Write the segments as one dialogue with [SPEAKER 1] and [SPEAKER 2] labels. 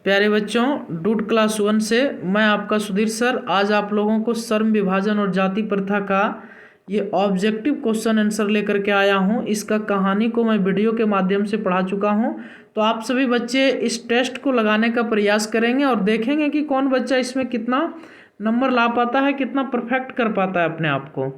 [SPEAKER 1] प्यारे बच्चों, dude class 1 से मैं आपका सुधीर सर आज आप लोगों को श्रम विभाजन और जाति प्रथा का ये ऑब्जेक्टिव क्वेश्चन आंसर लेकर के आया हूँ। इसका कहानी को मैं वीडियो के माध्यम से पढ़ा चुका हूँ। तो आप सभी बच्चे इस टेस्ट को लगाने का प्रयास करेंगे और देखेंगे कि कौन बच्चा इसमें कितना नंबर ला पाता है, कितना परफेक्ट कर पाता है अपने आप को।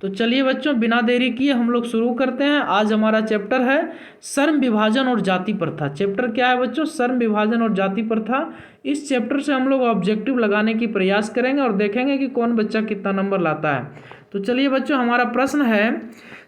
[SPEAKER 1] तो चलिए बच्चों, बिना देरी किए हम लोग शुरू करते हैं। आज हमारा चैप्टर है श्रम विभाजन और जाति प्रथा। चैप्टर क्या है बच्चों? श्रम विभाजन और जाति प्रथा। इस चैप्टर से हम लोग ऑब्जेक्टिव लगाने की प्रयास करेंगे और देखेंगे कि कौन बच्चा कितना नंबर लाता है। तो चलिए बच्चों, हमारा प्रश्न है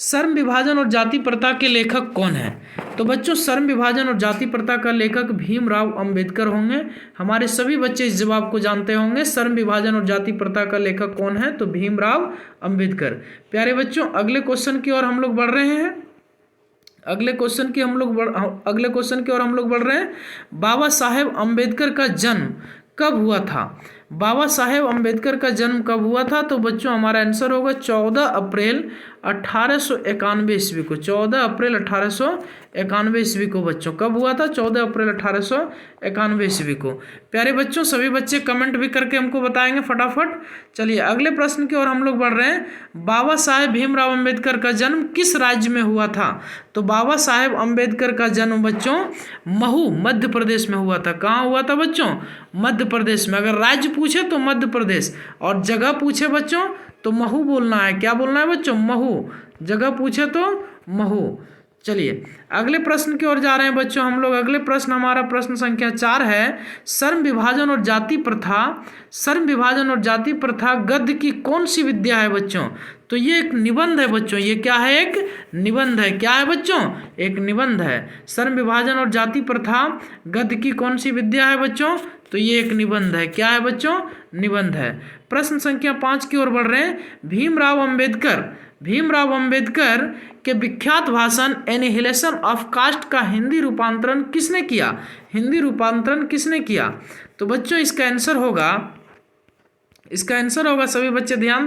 [SPEAKER 1] श्रम विभाजन और जाति प्रथा के लेखक कौन है? तो बच्चों, श्रम विभाजन और जाति प्रथा का लेखक भीमराव अंबेडकर होंगे। हमारे सभी बच्चे इस जवाब को जानते होंगे। श्रम विभाजन और जाति प्रथा का लेखक कौन है? तो भीमराव अंबेडकर। प्यारे बच्चों, अगले क्वेश्चन की ओर हम लोग बढ़ रहे हैं। अगले क्वेश्चन की ओर हम लोग बढ़ रहे हैं। बाबा साहेब अंबेडकर का जन्म कब हुआ था? बाबा साहेब अंबेडकर का जन्म कब हुआ था? तो बच्चों, हमारा आंसर होगा 14 अप्रैल 1891 ईस्वी को। 14 अप्रैल 1891 ईस्वी को बच्चों कब हुआ था? 14 अप्रैल 1891 ईस्वी को। प्यारे बच्चों, सभी बच्चे कमेंट भी करके हमको बताएंगे फटाफट। चलिए अगले प्रश्न की ओर हम लोग बढ़ रहे हैं। बाबा साहेब भीमराव अंबेडकर का जन्म किस राज्य में हुआ था? तो बाबा साहेब अंबेडकर का जन्म बच्चों महू मध्य प्रदेश में हुआ था। कहाँ हुआ था बच्चों? मध्य प्रदेश में। अगर राज्य पूछे तो मध्य प्रदेश और जगह पूछे बच्चों तो महू बोलना है। क्या बोलना है बच्चों? महू। जगह पूछे तो महू। चलिए अगले प्रश्न की ओर जा रहे हैं बच्चों हम लोग। अगले प्रश्न, हमारा प्रश्न संख्या 4 है। श्रम विभाजन और जाति प्रथा। श्रम विभाजन और जाति प्रथा गद्य की कौन सी विद्या है बच्चों? तो ये एक निबंध है बच्चों। ये क्या है? एक निबंध है। क्या है बच्चों? एक निबंध है। श्रम विभाजन और जाति प्रथा गद्य की कौन सी विद्या है बच्चों? तो ये एक निबंध है। क्या है बच्चों? निबंध है। प्रश्न संख्या 5 की ओर बढ़ रहे हैं। भीमराव अंबेडकर के विख्यात भाषण एनिहिलेशन ऑफ कास्ट का हिंदी रूपांतरण किसने किया? हिंदी रूपांतरण किसने किया? तो बच्चों, इसका आंसर होगा, सभी बच्चे ध्यान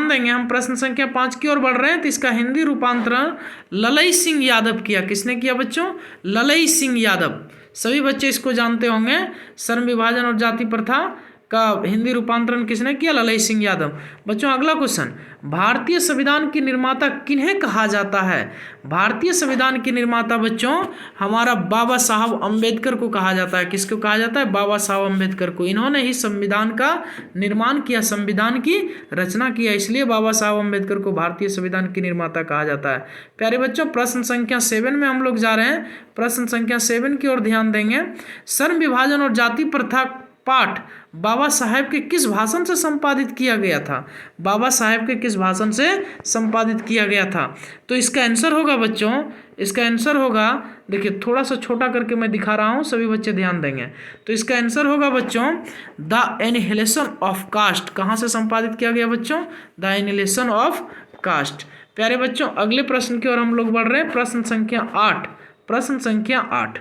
[SPEAKER 1] देंगे। हम प्रश्न संख्या 5 की ओर बढ़ रहे हैं। तो इसका हिंदी रूपांतरण ललई सिंह यादव किया। किसने किया बच्चों? ललई सिंह यादव। सभी बच्चे इसको जानते होंगे। श्रम विभाजन और जाति प्रथा का हिंदी रूपांतरण किसने किया? ललई सिंह यादव। बच्चों, अगला क्वेश्चन, भारतीय संविधान की निर्माता किन्हें कहा जाता है? भारतीय संविधान की निर्माता बच्चों हमारा बाबा साहब अंबेडकर को कहा जाता है। किसको कहा जाता है? बाबा साहब अंबेडकर को। इन्होंने ही संविधान का निर्माण किया, संविधान की रचना किया, इसलिए बाबा साहब अंबेडकर को भारतीय संविधान की निर्माता कहा जाता है। प्यारे बच्चों, प्रश्न संख्या 7 में हम लोग जा रहे हैं। प्रश्न संख्या 7 की ओर ध्यान देंगे। श्रम विभाजन और जाति प्रथा पाठ बाबा साहेब के किस भाषण से संपादित किया गया था? बाबा साहेब के किस भाषण से संपादित किया गया था? तो इसका आंसर होगा बच्चों, इसका आंसर होगा, देखिए थोड़ा सा छोटा करके मैं दिखा रहा हूँ, सभी बच्चे ध्यान देंगे। तो इसका आंसर होगा बच्चों द एनिहिलेशन ऑफ कास्ट। कहाँ से संपादित किया गया बच्चों? The annihilation of caste. प्यारे बच्चों, अगले प्रश्न की ओर हम लोग बढ़ रहे हैं। प्रश्न संख्या 8। प्रश्न संख्या 8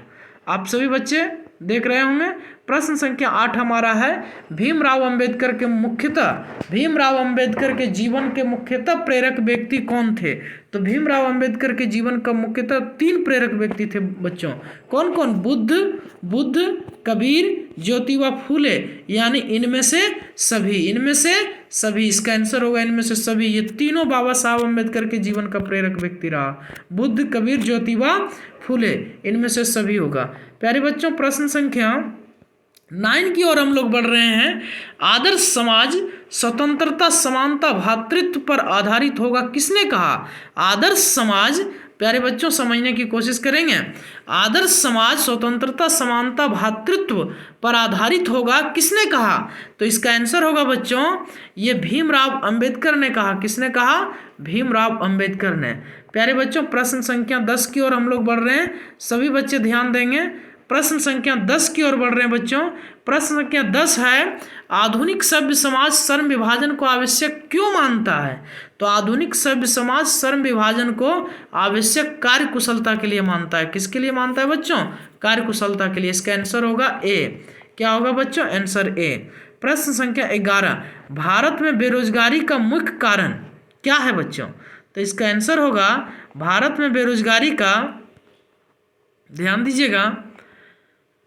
[SPEAKER 1] आप सभी बच्चे देख रहे होंगे। प्रश्न संख्या 8 हमारा है, भीमराव अंबेडकर के जीवन के मुख्यतः प्रेरक व्यक्ति कौन थे? तो भीमराव अंबेडकर के जीवन का मुख्यतः 3 प्रेरक व्यक्ति थे बच्चों। कौन कौन? बुद्ध, कबीर, ज्योतिबा फूले, यानी इनमें से सभी। इसका आंसर होगा इनमें से सभी। ये तीनों बाबा साहब अंबेडकर के जीवन का प्रेरक व्यक्ति रहा। बुद्ध, कबीर, ज्योतिबा फूले, इनमें से सभी होगा। प्यारे बच्चों, प्रश्न संख्या 9 की ओर हम लोग बढ़ रहे हैं। आदर्श समाज स्वतंत्रता, समानता, भ्रातृत्व पर आधारित होगा, किसने कहा? आदर्श समाज, प्यारे बच्चों समझने की कोशिश करेंगे। आदर्श समाज स्वतंत्रता, समानता, भ्रातृत्व पर आधारित होगा, किसने कहा? तो इसका आंसर होगा बच्चों ये भीमराव अंबेडकर ने कहा। किसने कहा? भीमराव अंबेडकर ने। प्यारे बच्चों, प्रश्न संख्या 10 की ओर हम लोग बढ़ रहे हैं। सभी बच्चे ध्यान देंगे। प्रश्न संख्या 10 की ओर बढ़ रहे हैं बच्चों। प्रश्न संख्या 10 है, आधुनिक सभ्य समाज श्रम विभाजन को आवश्यक क्यों मानता है? तो आधुनिक सभ्य समाज श्रम विभाजन को आवश्यक कार्य कुशलता के लिए मानता है। किसके लिए मानता है बच्चों? कार्य कुशलता के लिए। इसका आंसर होगा ए। क्या होगा बच्चों? Answer A. प्रश्न संख्या 11, भारत में बेरोजगारी का मुख्य कारण क्या है बच्चों? तो इसका आंसर होगा भारत में बेरोजगारी का, ध्यान दीजिएगा,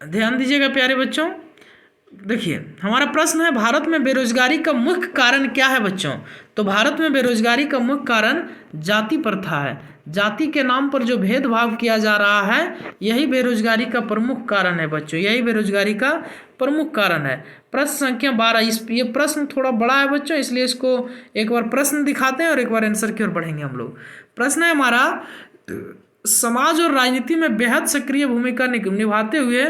[SPEAKER 1] ध्यान दीजिएगा प्यारे बच्चों। देखिए हमारा प्रश्न है, भारत में बेरोजगारी का मुख्य कारण क्या है बच्चों? तो भारत में बेरोजगारी का मुख्य कारण जाति प्रथा है। जाति के नाम पर जो भेदभाव किया जा रहा है यही बेरोजगारी का प्रमुख कारण है बच्चों, यही बेरोजगारी का प्रमुख कारण है। प्रश्न संख्या 12, ये प्रश्न थोड़ा बड़ा है बच्चों, इसलिए इसको एक बार प्रश्न दिखाते हैं और एक बार आंसर की ओर बढ़ेंगे हम लोग। प्रश्न है हमारा, समाज और राजनीति में बेहद सक्रिय भूमिका निभाते हुए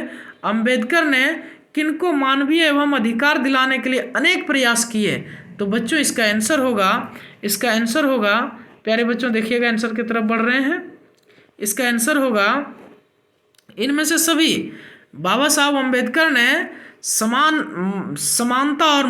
[SPEAKER 1] अंबेडकर ने किनको मानवीय एवं अधिकार दिलाने के लिए अनेक प्रयास किए? तो बच्चों इसका आंसर होगा प्यारे बच्चों, देखिएगा आंसर की तरफ बढ़ रहे हैं। इसका आंसर होगा इनमें से सभी। बाबा साहब अम्बेडकर ने समानता और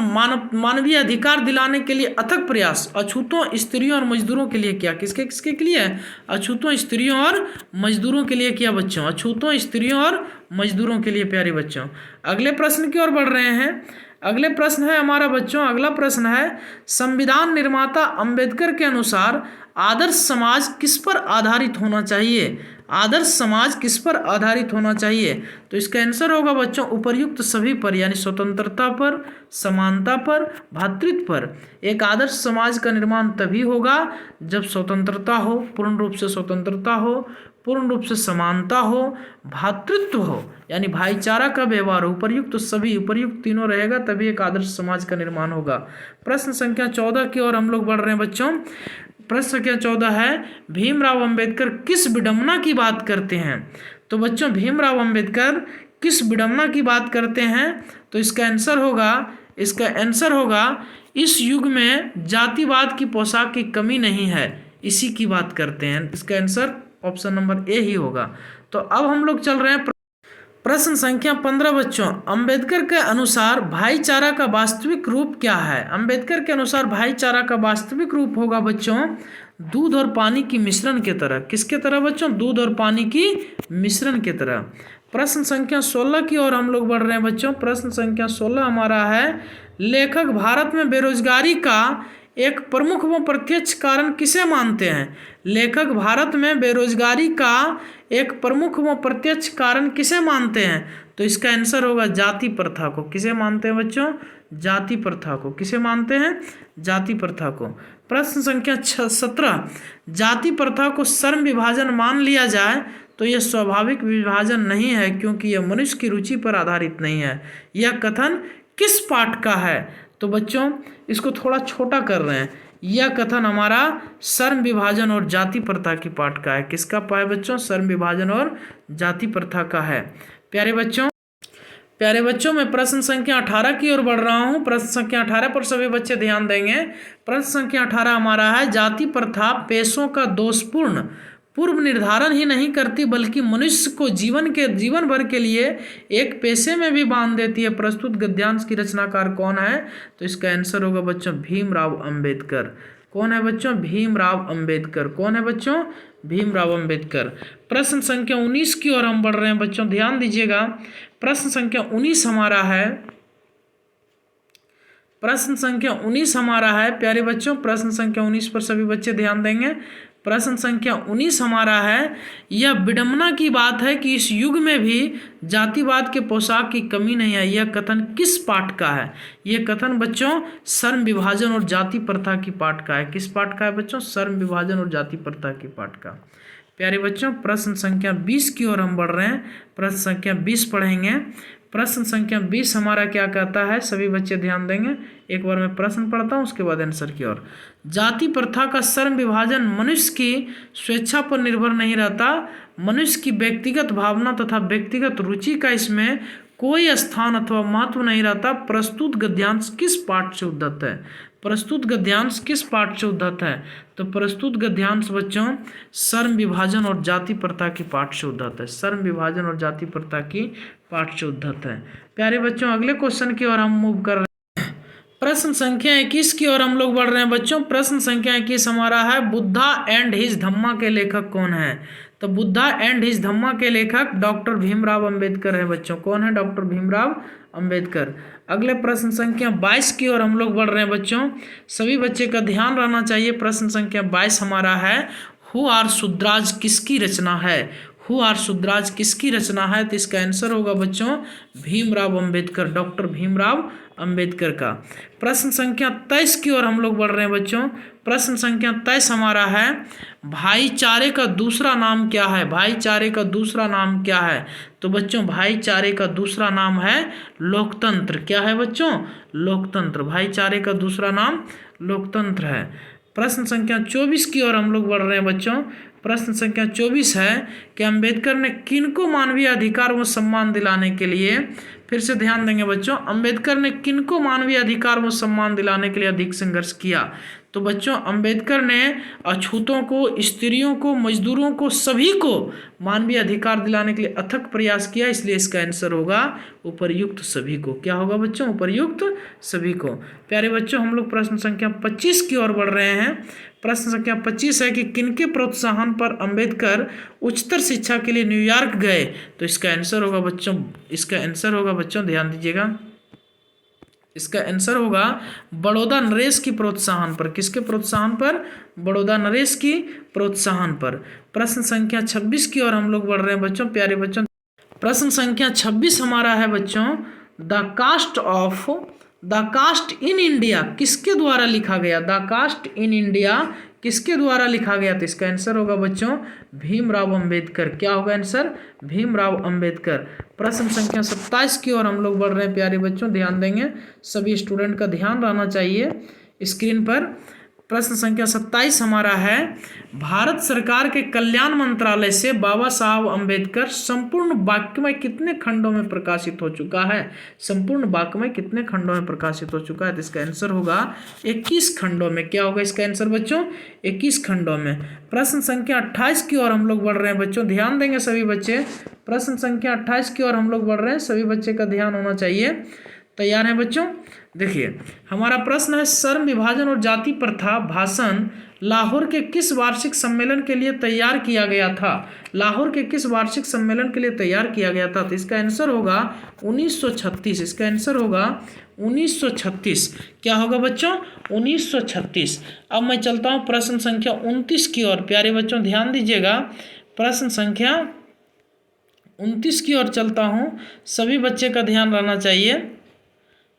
[SPEAKER 1] मानवीय अधिकार दिलाने के लिए अथक प्रयास अछूतों, स्त्रियों और मजदूरों के लिए किया। किसके किसके लिए? अछूतों, स्त्रियों और मजदूरों के लिए किया बच्चों, अछूतों, स्त्रियों और मजदूरों के लिए प्यारे बच्चों। अगले प्रश्न की ओर बढ़ रहे हैं। अगले प्रश्न है हमारा बच्चों, अगला प्रश्न है, संविधान निर्माता अंबेडकर के अनुसार आदर्श समाज किस पर आधारित होना चाहिए? आदर्श समाज किस पर आधारित होना चाहिए? तो इसका आंसर होगा बच्चों उपर्युक्त सभी पर, यानी स्वतंत्रता पर, समानता पर, भ्रातृत्व पर। एक आदर्श समाज का निर्माण तभी होगा जब स्वतंत्रता हो, पूर्ण रूप से स्वतंत्रता हो, पूर्ण रूप से समानता हो, भ्रातृत्व हो, यानी भाईचारा का व्यवहार हो, उपर्युक्त सभी, उपर्युक्त तीनों रहेगा तभी एक आदर्श समाज का निर्माण होगा। प्रश्न संख्या 14 की ओर हम लोग बढ़ रहे हैं बच्चों। प्रश्न संख्या 14 है, भीमराव अंबेडकर किस विडंबना की बात करते हैं? तो बच्चों भीमराव अंबेडकर किस विडंबना की बात करते हैं? तो इसका आंसर होगा इस युग में जातिवाद की पोशाक की कमी नहीं है, इसी की बात करते हैं। इसका आंसर ऑप्शन नंबर ए ही होगा। तो अब हम लोग चल रहे हैं प्रश्न संख्या 15 बच्चों, अंबेडकर के अनुसार भाईचारा का वास्तविक रूप क्या है? अंबेडकर के अनुसार भाईचारा का वास्तविक रूप होगा बच्चों दूध और पानी की मिश्रण के तरह। किसके तरह बच्चों? दूध और पानी की मिश्रण के तरह। प्रश्न संख्या 16 की ओर हम लोग बढ़ रहे हैं बच्चों। प्रश्न संख्या 16 हमारा है, लेखक भारत में बेरोजगारी का एक प्रमुख व प्रत्यक्ष कारण किसे मानते हैं? लेखक भारत में बेरोजगारी का एक प्रमुख व प्रत्यक्ष कारण किसे मानते हैं? तो इसका आंसर होगा जाति प्रथा को। किसे मानते हैं बच्चों? जाति प्रथा को। किसे मानते हैं? जाति प्रथा को। प्रश्न संख्या 17, जाति प्रथा को श्रम विभाजन मान लिया जाए तो यह स्वाभाविक विभाजन नहीं है क्योंकि यह मनुष्य की रुचि पर आधारित नहीं है। यह कथन किस पाठ का है? तो बच्चों इसको थोड़ा छोटा कर रहे हैं। यह कथन हमारा श्रम विभाजन और जाति प्रथा की पाठ का है। किसका है बच्चों? श्रम विभाजन और जाति प्रथा का है। प्यारे बच्चों मैं प्रश्न संख्या 18 की ओर बढ़ रहा हूँ। प्रश्न संख्या 18 पर सभी बच्चे ध्यान देंगे। प्रश्न संख्या 18 हमारा है, जाति प्रथा पेशों का दोषपूर्ण पूर्व निर्धारण ही नहीं करती बल्कि मनुष्य को जीवन भर के लिए एक पेशे में भी बांध देती है। प्रस्तुत गद्यांश की रचनाकार कौन है? तो इसका आंसर होगा बच्चों भीमराव अंबेडकर। कौन है बच्चों? भीमराव अंबेडकर। कौन है बच्चों? भीमराव अंबेडकर। प्रश्न संख्या 19 की ओर हम बढ़ रहे हैं बच्चों, ध्यान दीजिएगा। प्रश्न संख्या 19 हमारा है, प्रश्न संख्या 19 हमारा है प्यारे बच्चों। प्रश्न संख्या 19 पर सभी बच्चे ध्यान देंगे। प्रश्न संख्या 19 हमारा है, यह विडंबना की बात है कि इस युग में भी जातिवाद के पोशाक की कमी नहीं है। यह कथन किस पाठ का है? यह कथन बच्चों श्रम विभाजन और जाति प्रथा की पाठ का है। किस पाठ का है बच्चों? श्रम विभाजन और जाति प्रथा की पाठ का। प्यारे बच्चों प्रश्न संख्या 20 की ओर हम बढ़ रहे हैं। प्रश्न संख्या 20 पढ़ेंगे। प्रश्न संख्या 20 हमारा क्या कहता है? सभी बच्चे ध्यान देंगे। एक बार मैं प्रश्न पढ़ता हूँ उसके बाद आंसर की ओर। जाति प्रथा का श्रम विभाजन मनुष्य की स्वेच्छा पर निर्भर नहीं रहता, मनुष्य की व्यक्तिगत भावना तथा व्यक्तिगत रुचि का इसमें कोई स्थान अथवा महत्व नहीं रहता। प्रस्तुत गद्यांश किस पाठ से उद्धत है? प्रस्तुत गद्यांश किस पाठ से उद्धत है? तो प्रस्तुत गद्यांश बच्चों श्रम विभाजन और जाति प्रथा की पाठ से उद्धत है। श्रम विभाजन और जाति प्रथा की पाठ से उद्धत है। प्यारे बच्चों अगले क्वेश्चन की ओर हम मूव कर रहे हैं। प्रश्न संख्या 21 की ओर हम लोग बढ़ रहे हैं बच्चों। प्रश्न संख्या 21 हमारा है, बुद्धा एंड हिज धम्मा के लेखक कौन है? तो बुद्धा एंड हिज धम्मा के लेखक डॉक्टर भीमराव अंबेडकर है बच्चों। कौन है? डॉक्टर भीमराव अंबेडकर। अगले प्रश्न संख्या 22 की ओर हम लोग बढ़ रहे हैं बच्चों। सभी बच्चे का ध्यान रहना चाहिए। प्रश्न संख्या 22 हमारा है, हु आर शुद्राज किसकी रचना है? हु आर शुद्राज किसकी रचना है? तो इसका आंसर होगा बच्चों भीमराव अंबेडकर, डॉक्टर भीमराव अंबेडकर का। प्रश्न संख्या 23 की ओर हम लोग बढ़ रहे हैं बच्चों। प्रश्न संख्या 23 हमारा है, भाईचारे का दूसरा नाम क्या है? भाईचारे का दूसरा नाम क्या है? तो बच्चों भाईचारे का दूसरा नाम है लोकतंत्र। क्या है बच्चों? लोकतंत्र। भाईचारे का दूसरा नाम लोकतंत्र है। प्रश्न संख्या 24 की ओर हम लोग बढ़ रहे हैं बच्चों। प्रश्न संख्या 24 है कि अंबेडकर ने किनको मानवीय अधिकार व सम्मान दिलाने के लिए, फिर से ध्यान देंगे बच्चों, अंबेडकर ने किनको मानवीय अधिकार व सम्मान दिलाने के लिए अधिक संघर्ष किया? तो बच्चों अंबेडकर ने अछूतों को, स्त्रियों को, मजदूरों को, सभी को मानवीय अधिकार दिलाने के लिए अथक प्रयास किया, इसलिए इसका आंसर होगा उपर्युक्त सभी को। क्या होगा बच्चों? उपर्युक्त सभी को। प्यारे बच्चों हम लोग प्रश्न संख्या 25 की ओर बढ़ रहे हैं। प्रश्न संख्या 25 है कि किनके प्रोत्साहन पर अंबेडकर उच्चतर शिक्षा के लिए न्यूयॉर्क गए? तो इसका आंसर होगा बच्चों, ध्यान दीजिएगा, इसका आंसर होगा बड़ौदा नरेश की प्रोत्साहन पर। किसके प्रोत्साहन पर? बड़ौदा नरेश की प्रोत्साहन पर। प्रश्न संख्या 26 की ओर हम लोग बढ़ रहे हैं बच्चों। प्यारे बच्चों प्रश्न संख्या 26 हमारा है बच्चों, द कास्ट इन इंडिया किसके द्वारा लिखा गया? द कास्ट इन इंडिया किसके द्वारा लिखा गया? तो इसका आंसर होगा बच्चों भीमराव अंबेडकर। क्या होगा आंसर? भीमराव अंबेडकर। प्रश्न संख्या 27 की ओर हम लोग बढ़ रहे हैं प्यारे बच्चों, ध्यान देंगे, सभी स्टूडेंट का ध्यान रहना चाहिए स्क्रीन पर। प्रश्न संख्या 27 हमारा है, भारत सरकार के कल्याण मंत्रालय से बाबा साहब अंबेडकर संपूर्ण वाक्यमय कितने खंडों में प्रकाशित हो चुका है? संपूर्ण वाक्यमय कितने खंडों में प्रकाशित हो चुका है? तो इसका आंसर होगा 21 खंडों में। क्या होगा इसका आंसर बच्चों? 21 खंडों में। प्रश्न संख्या 28 की ओर हम लोग बढ़ रहे हैं बच्चों, ध्यान देंगे सभी बच्चे। प्रश्न संख्या 28 की ओर हम लोग बढ़ रहे हैं, सभी बच्चे का ध्यान होना चाहिए। तैयार हैं बच्चों? देखिए हमारा प्रश्न है, श्रम विभाजन और जाति प्रथा भाषण लाहौर के किस वार्षिक सम्मेलन के लिए तैयार किया गया था? लाहौर के किस वार्षिक सम्मेलन के लिए तैयार किया गया था? तो इसका आंसर होगा 1936। इसका आंसर होगा 1936। क्या होगा बच्चों? 1936। अब मैं चलता हूँ प्रश्न संख्या 29 की ओर। प्यारे बच्चों ध्यान दीजिएगा, प्रश्न संख्या 29 की ओर चलता हूँ, सभी बच्चे का ध्यान रहना चाहिए,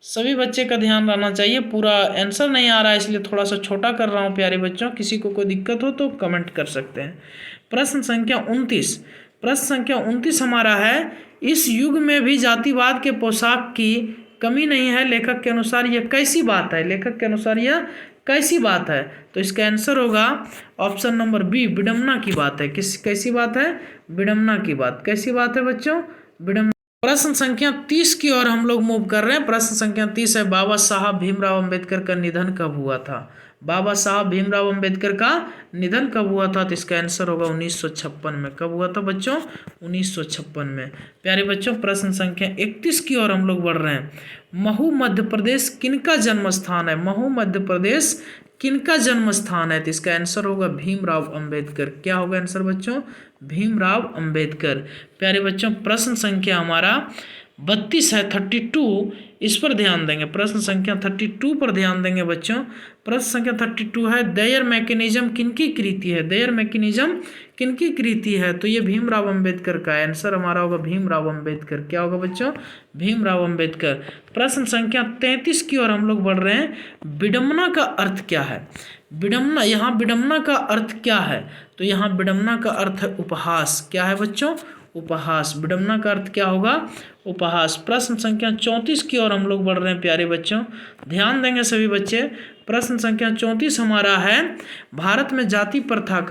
[SPEAKER 1] सभी बच्चे का ध्यान रहना चाहिए। पूरा आंसर नहीं आ रहा है इसलिए थोड़ा सा छोटा कर रहा हूँ प्यारे बच्चों, किसी को कोई दिक्कत हो तो कमेंट कर सकते हैं। प्रश्न संख्या 29, प्रश्न संख्या 29 हमारा है, इस युग में भी जातिवाद के पोशाक की कमी नहीं है, लेखक के अनुसार यह कैसी बात है? लेखक के अनुसार यह कैसी बात है? तो इसका आंसर होगा ऑप्शन नंबर बी, विडंबना की बात है। कैसी बात है? विडंबना की बात। कैसी बात है बच्चों? विडंबना। प्रश्न संख्या 30 की ओर हम लोग मूव कर रहे हैं। प्रश्न संख्या 30 है, बाबा साहब भीमराव अंबेडकर का निधन कब हुआ था? बाबा साहब भीमराव अंबेडकर का निधन कब हुआ था? तो इसका आंसर होगा 1956 में। कब हुआ था बच्चों? 1956 में। प्यारे बच्चों प्रश्न संख्या 31 की ओर हम लोग बढ़ रहे हैं। महू मध्य प्रदेश किनका जन्म स्थान है? महू मध्य प्रदेश किनका जन्म स्थान है? तो इसका आंसर होगा भीमराव अंबेडकर। क्या होगा आंसर बच्चों? भीमराव अंबेडकर। प्यारे बच्चों प्रश्न संख्या हमारा 32 है, 32, इस पर ध्यान देंगे। प्रश्न संख्या 32 पर ध्यान देंगे बच्चों। प्रश्न संख्या 32 है, देयर मैकेनिज्म किनकी कृति है? देयर मैकेनिज्म किनकी कृति है? तो ये भीमराव अंबेडकर का आंसर हमारा होगा भीमराव अंबेडकर। क्या होगा बच्चों? भीमराव अंबेडकर। प्रश्न संख्या 33 की ओर हम लोग बढ़ रहे हैं। विडंबना का अर्थ क्या है? विडंबना, यहाँ विडंबना का अर्थ क्या है? तो यहाँ विडंबना का अर्थ है उपहास। क्या है बच्चों? उपहास। विडंबना का अर्थ क्या होगा? उपहास। प्रश्न संख्या 34 की ओर हम लोग बढ़ रहे हैं प्यारे बच्चों, ध्यान देंगे सभी बच्चे। प्रश्न संख्या 34 हमारा है, भारत में जाति प्रथा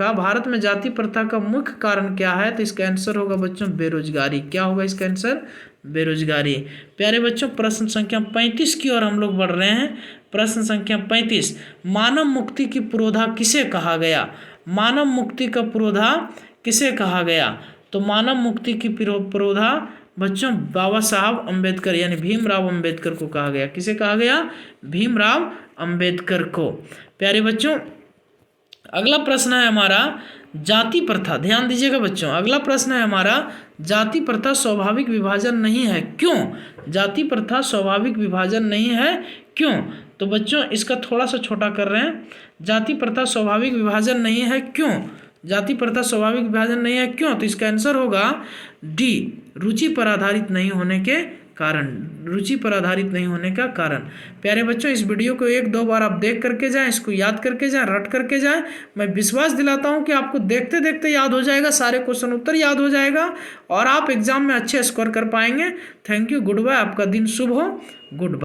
[SPEAKER 1] का मुख्य कारण क्या है? तो इसका आंसर होगा बच्चों बेरोजगारी। क्या होगा इसका आंसर? बेरोजगारी। प्यारे बच्चों प्रश्न संख्या 35 की ओर हम लोग बढ़ रहे हैं। प्रश्न संख्या 35, मानव मुक्ति की पुरोधा किसे कहा गया? मानव मुक्ति का पुरोधा किसे कहा गया? तो मानव मुक्ति की पुरोधा बच्चों बाबा साहब अंबेडकर यानी भीमराव अंबेडकर को कहा गया। किसे कहा गया? भीमराव अंबेडकर को। प्यारे बच्चों अगला प्रश्न है हमारा जाति प्रथा। ध्यान दीजिएगा बच्चों, अगला प्रश्न है हमारा, जाति प्रथा स्वाभाविक विभाजन नहीं है, क्यों? जाति प्रथा स्वाभाविक विभाजन नहीं है, क्यों? तो बच्चों इसका थोड़ा सा छोटा कर रहे हैं। जाति प्रथा स्वाभाविक विभाजन नहीं है, क्यों? जाति प्रथा स्वाभाविक विभाजन नहीं है, क्यों? तो इसका आंसर होगा डी, रुचि पर आधारित नहीं होने के कारण, रुचि पर आधारित नहीं होने का कारण। प्यारे बच्चों, इस वीडियो को 1-2 बार आप देख करके जाएं, इसको याद करके जाएं, रट करके जाएं। मैं विश्वास दिलाता हूं कि आपको देखते देखते याद हो जाएगा, सारे क्वेश्चन उत्तर याद हो जाएगा और आप एग्जाम में अच्छे स्कोर कर पाएंगे। थैंक यू, गुड बाय, आपका दिन शुभ हो, गुड बाय।